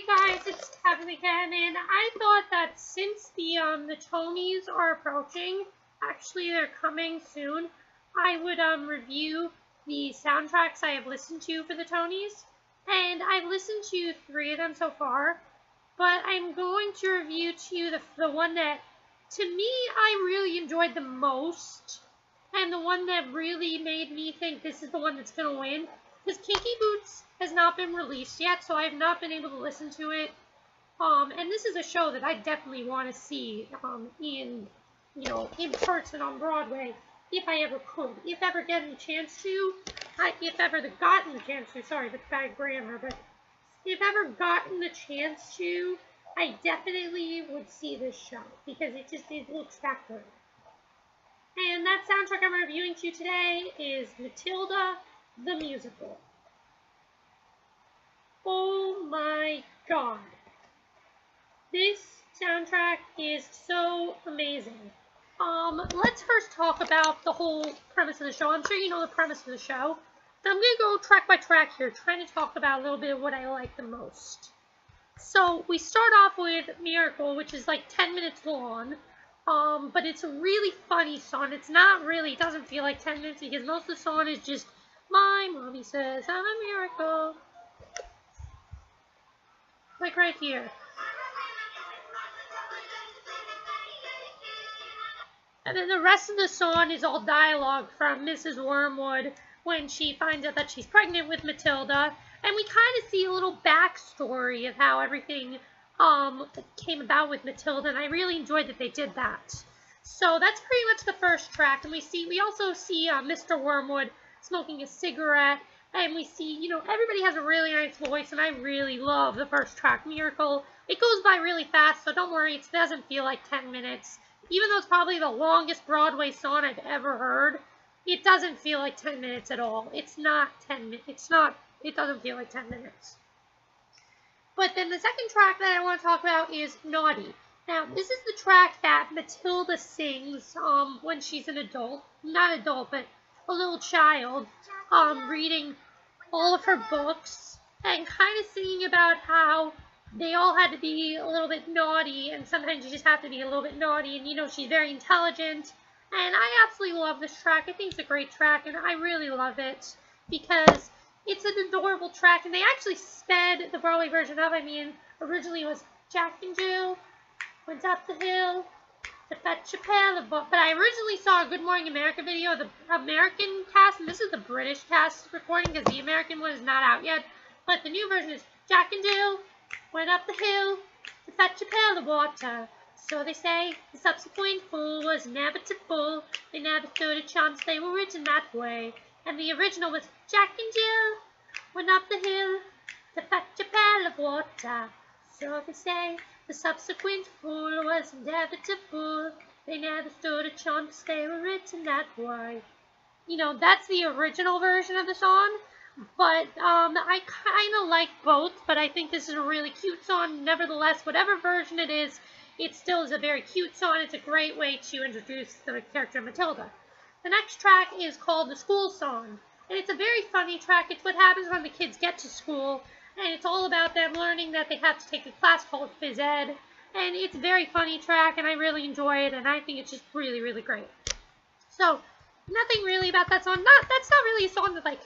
guys, it's Kevin again, and I thought that since the Tonys are approaching, actually they're coming soon, I would review the soundtracks I have listened to for the Tonys, and I've listened to 3 of them so far, but I'm going to review to you the one that, to me, I really enjoyed the most, and the one that really made me think this is the one that's going to win, because Kinky Boots has not been released yet, so I have not been able to listen to it. And this is a show that I definitely want to see in person on Broadway, if I ever could. If ever getting a chance to, if ever gotten the chance to, sorry, that's bad grammar, but if ever gotten the chance to, I definitely would see this show, because it looks that good. And that soundtrack I'm reviewing to you today is Matilda, the musical. Oh my god. This soundtrack is so amazing. Let's first talk about the whole premise of the show. I'm sure you know the premise of the show. So I'm going to go track by track here, trying to talk about a little bit of what I like the most. So we start off with Miracle, which is like 10 minutes long. But it's a really funny song. It doesn't feel like 10 minutes because most of the song is just, my mommy says I'm a miracle. Like right here. And then the rest of the song is all dialogue from Mrs. Wormwood when she finds out that she's pregnant with Matilda. And we kind of see a little backstory of how everything came about with Matilda, and I really enjoyed that they did that. So that's pretty much the first track, and we also see Mr. Wormwood smoking a cigarette, and we see, everybody has a really nice voice, and I really love the first track, Miracle. It goes by really fast, so don't worry, it doesn't feel like 10 minutes. Even though it's probably the longest Broadway song I've ever heard, it doesn't feel like 10 minutes at all. It doesn't feel like 10 minutes. But then the second track that I want to talk about is Naughty. Now, this is the track that Matilda sings when she's an adult. Not adult, but a little child, reading all of her books and kind of singing about how they all had to be a little bit naughty, and sometimes you just have to be a little bit naughty, and she's very intelligent. And I absolutely love this track. I think it's a great track, and I really love it because it's an adorable track, and they actually sped the Broadway version up. I mean, originally it was Jack and Jill went up the hill to fetch a pail of books. But I originally saw a Good Morning America video of the American cast, and this is the British cast recording because the American one is not out yet. But the new version is Jack and Jill went up the hill to fetch a pail of water. So they say the subsequent fool was never to full. They never stood a chance, they were written that way. And the original was Jack and Jill went up the hill to fetch a pail of water. So they say the subsequent fool was never to fool. They never stood a chance, they were written that way. That's the original version of the song. But I kind of like both, but I think this is a really cute song. Nevertheless, whatever version it is, it still is a very cute song. It's a great way to introduce the character Matilda. The next track is called The School Song, and it's a very funny track. It's what happens when the kids get to school, and it's all about them learning that they have to take a class called Phys Ed, and it's a very funny track, and I really enjoy it, and I think it's just really, really great. So, nothing really about that song. That's not really a song that,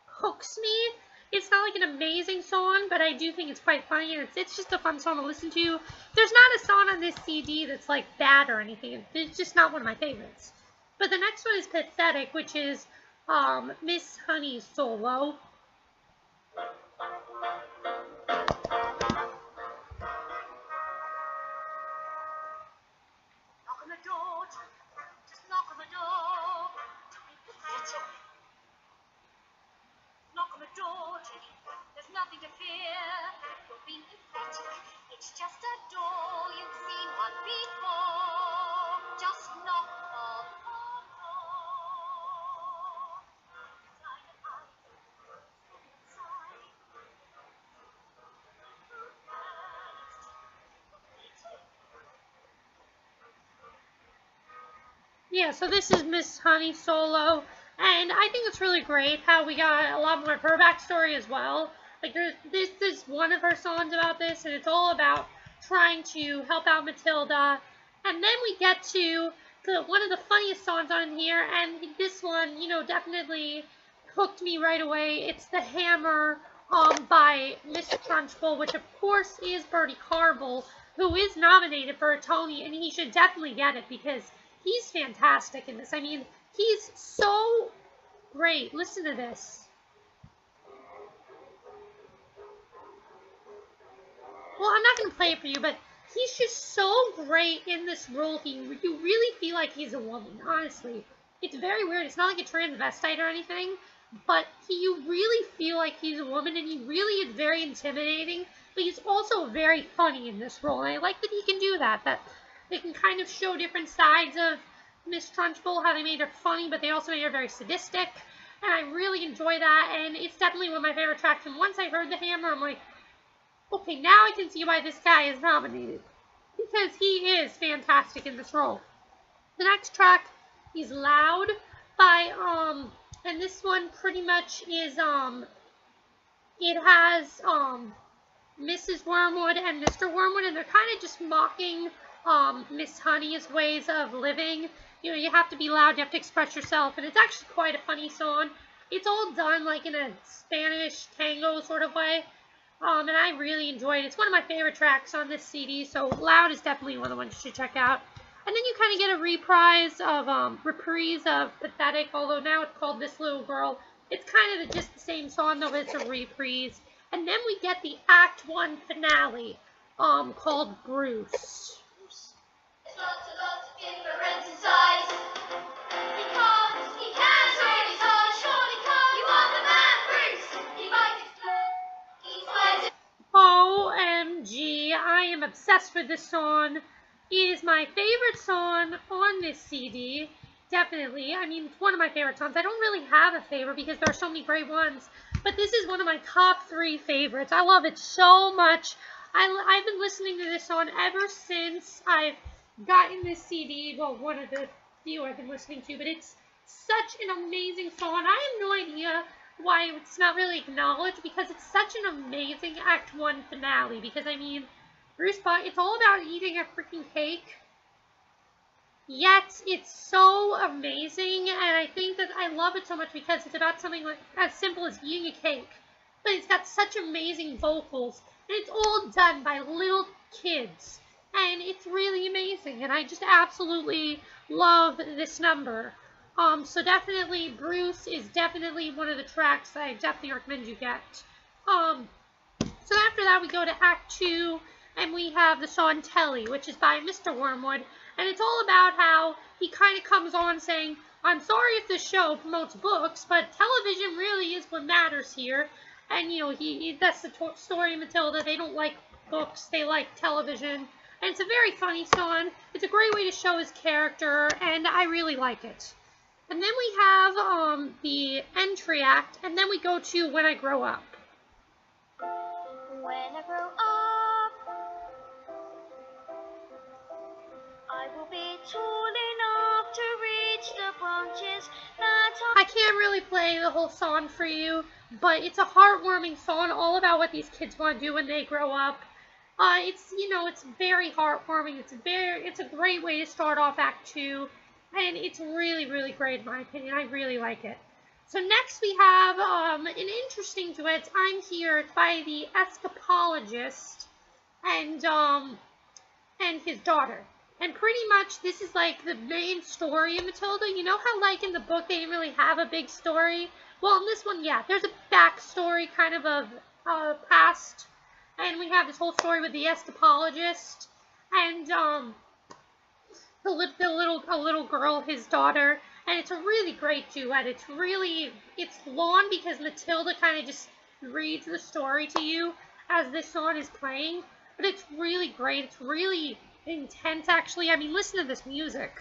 hooks me. It's not like an amazing song, but I do think it's quite funny, and it's just a fun song to listen to. There's not a song on this CD that's, bad or anything. It's just not one of my favorites. But the next one is Pathetic, which is Miss Honey's solo. Knock on the door, just knock on the door. Don't be pathetic. Knock on the door, Jenny. There's nothing to fear. You're being pathetic. It's just a door. You've seen one before. Just knock on the door. Yeah, so this is Miss Honey solo, and I think it's really great how we got a lot more of her backstory as well. There's is one of her songs about this, and it's all about trying to help out Matilda. And then we get to one of the funniest songs on here, and this one, you know, definitely hooked me right away. It's The Hammer by Miss Trunchbull, which of course is Bertie Carvel, who is nominated for a Tony, and he should definitely get it because he's fantastic in this. I mean, he's so great. Listen to this. Well, I'm not going to play it for you, but he's just so great in this role. You really feel like he's a woman, honestly. It's very weird. It's not like a transvestite or anything, but you really feel like he's a woman, and he really is very intimidating, but he's also very funny in this role, and I like that he can do that, that they can kind of show different sides of Miss Trunchbull, how they made her funny, but they also made her very sadistic, and I really enjoy that, and it's definitely one of my favorite tracks, and once I heard The Hammer, I'm like, okay, now I can see why this guy is nominated, because he is fantastic in this role. The next track is Loud by, and this one pretty much is, it has, Mrs. Wormwood and Mr. Wormwood, and they're kind of just mocking, Miss Honey's ways of living. You know, you have to be loud, you have to express yourself, and it's actually quite a funny song. It's all done like in a Spanish tango sort of way. And I really enjoyed it. It's one of my favorite tracks on this CD, so Loud is definitely one of the ones you should check out. And then you kind of get a reprise of Pathetic, although now it's called This Little Girl. It's kind of just the same song, though, but it's a reprise. And then we get the Act 1 finale, called Bruce. There's lots of difference in size. He can, surely can't, surely can't. You are the man, Bruce. He might explode. OMG, I am obsessed with this song. It is my favorite song on this CD, definitely. I mean, it's one of my favorite songs. I don't really have a favorite because there are so many great ones, but this is one of my top 3 favorites. I love it so much. I've been listening to this song ever since I've gotten this CD. Well, one of the few I've been listening to, but it's such an amazing song. I have no idea why it's not really acknowledged, because it's such an amazing Act 1 finale. Because, I mean, Bruce Buck, it's all about eating a freaking cake. Yet, it's so amazing, and I think that I love it so much because it's about something like as simple as eating a cake. But it's got such amazing vocals, and it's all done by little kids. And it's really amazing, and I just absolutely love this number. So definitely, Bruce is definitely one of the tracks that I definitely recommend you get. So after that, we go to Act 2, and we have the song Telly, which is by Mr. Wormwood, and it's all about how he kind of comes on saying, I'm sorry if this show promotes books, but television really is what matters here. And, you know, that's the story of Matilda. They don't like books, they like television. And it's a very funny song. It's a great way to show his character, and I really like it. And then we have the entry act, and then we go to When I Grow Up. When I grow up, I will be tall enough to reach the branches that I can't really play the whole song for you, but it's a heartwarming song all about what these kids want to do when they grow up. It's, you know, it's very heartwarming. It's a great way to start off Act 2. And it's really, really great in my opinion. I really like it. So next we have an interesting duet, I'm Here, by the escapologist and his daughter. And pretty much this is like the main story of Matilda. You know how like in the book they didn't really have a big story? Well, in this one, yeah, there's a backstory kind of past. And we have this whole story with the escapologist and a little girl, his daughter, and it's a really great duet. It's long because Matilda kind of just reads the story to you as this song is playing, but it's really great. It's really intense, actually. I mean, listen to this music.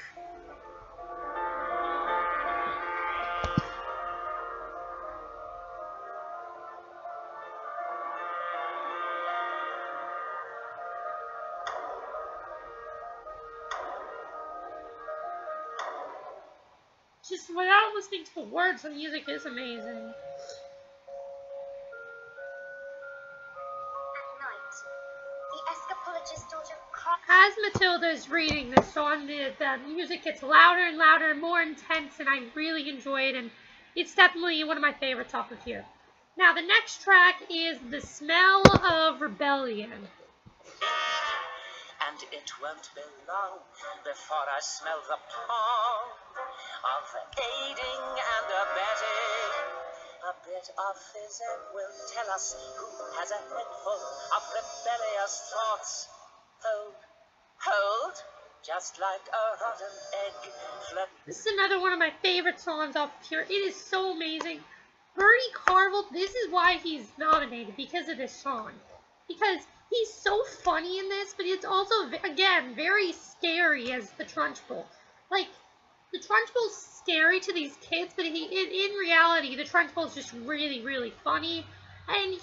Just without listening to the words, the music is amazing. As Matilda is reading this song, the music gets louder and louder and more intense, and I really enjoy it, and it's definitely one of my favorites off of here. Now, the next track is The Smell of Rebellion. And it won't be long before I smell the palm of aiding and abetting. A bit of physic will tell us who has a head full of rebellious thoughts. Hold, just like a rotten egg. This is another one of my favorite songs off of here. It is so amazing. Bertie Carvel, this is why he's nominated, because of this song. Because he's so funny in this, but it's also, again, very scary as the Trunchbull. Like, the Trunchbull's scary to these kids, but in reality, the Trunchbull's just really, really funny. And,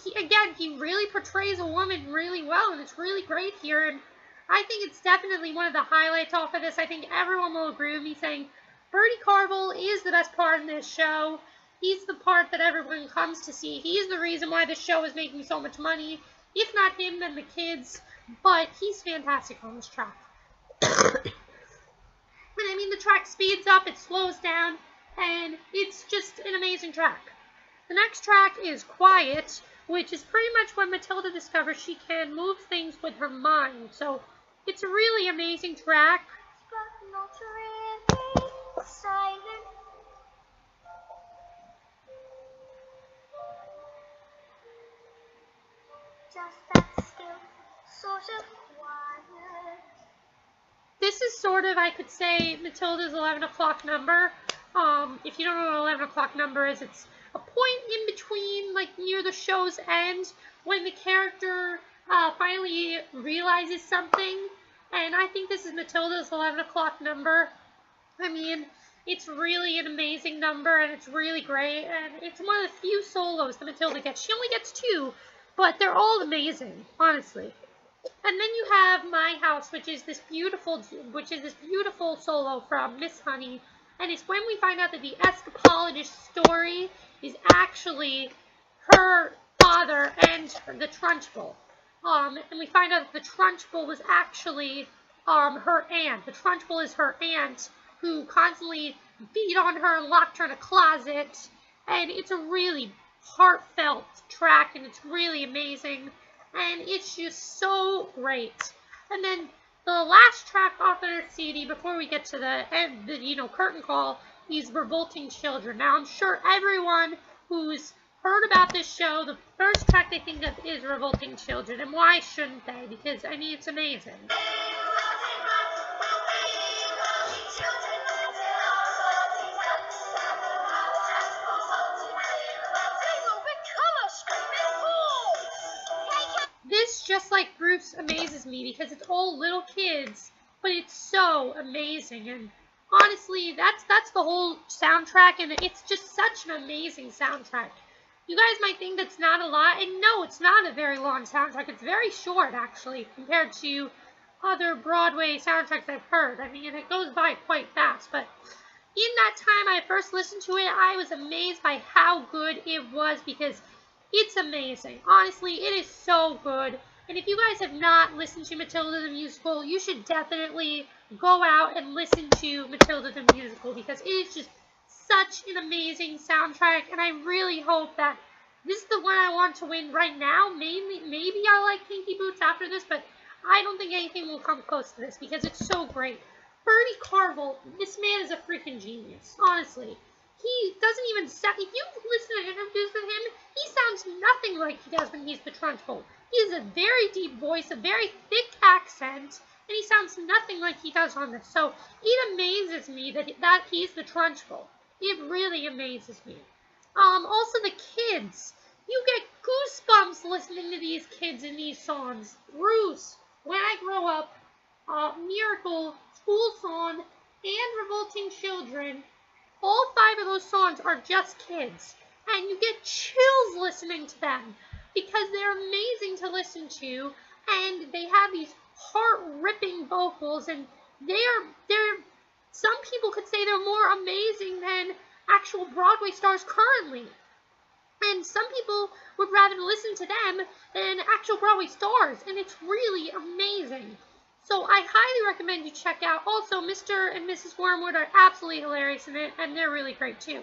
he really portrays a woman really well, and it's really great here. And I think it's definitely one of the highlights off of this. I think everyone will agree with me saying Bertie Carvel is the best part in this show. He's the part that everyone comes to see. He's the reason why this show is making so much money. If not him, then the kids. But he's fantastic on this track. And I mean, the track speeds up, it slows down, and it's just an amazing track. The next track is Quiet, which is pretty much when Matilda discovers she can move things with her mind. So it's a really amazing track. But not really silent. Just that still sort of quiet. This is sort of, I could say, Matilda's 11 o'clock number. If you don't know what 11 o'clock number is, it's a point in between, like, near the show's end, when the character finally realizes something. And I think this is Matilda's 11 o'clock number. I mean, it's really an amazing number, and it's really great. And it's one of the few solos that Matilda gets. She only gets 2, but they're all amazing, honestly. And then you have My House, which is this beautiful solo from Miss Honey. And it's when we find out that the escapologist story is actually her father and the Trunchbull. And we find out that the Trunchbull was actually her aunt. The Trunchbull is her aunt who constantly beat on her and locked her in a closet. And it's a really heartfelt track, and it's really amazing. And it's just so great. And then the last track off of their CD before we get to the end, curtain call, is Revolting Children. Now, I'm sure everyone who's heard about this show, the first track they think of is Revolting Children. And why shouldn't they? Because, I mean, it's amazing. This, just like Bruce, amazes me because it's all little kids, but it's so amazing. And honestly, that's the whole soundtrack, and it's just such an amazing soundtrack. You guys might think that's not a lot, and no, it's not a very long soundtrack. It's very short, actually, compared to other Broadway soundtracks I've heard. I mean, it goes by quite fast, but in that time I first listened to it, I was amazed by how good it was, because it's amazing. Honestly, it is so good. And if you guys have not listened to Matilda the Musical, you should definitely go out and listen to Matilda the Musical, because it is just such an amazing soundtrack. And I really hope that this is the one I want to win right now. Maybe I'll like Pinky Boots after this, but I don't think anything will come close to this because it's so great. Bertie Carvel, this man is a freaking genius, honestly. He doesn't even sound, if you listen to interviews with him, he sounds nothing like he does when he's the Trunchbull. He has a very deep voice, a very thick accent, and he sounds nothing like he does on this. So it amazes me that he's the Trunchbull. It really amazes me. Also the kids. You get goosebumps listening to these kids in these songs. Bruce, When I Grow Up, Miracle, School Song, and Revolting Children. All 5 of those songs are just kids, and you get chills listening to them because they're amazing to listen to, and they have these heart-ripping vocals, and they're some people could say they're more amazing than actual Broadway stars currently. and some people would rather listen to them than actual Broadway stars, and it's really amazing. So I highly recommend you check out. Also, Mr. and Mrs. Wormwood are absolutely hilarious in it, and they're really great too.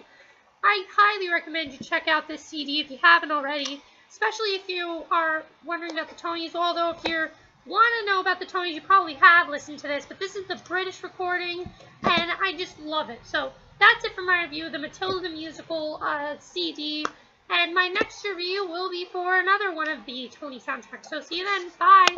I highly recommend you check out this CD if you haven't already, especially if you are wondering about the Tonys, although if you want to know about the Tonys, you probably have listened to this, but this is the British recording, and I just love it. So that's it for my review of the Matilda the Musical CD, and my next review will be for another one of the Tony soundtracks. So see you then. Bye!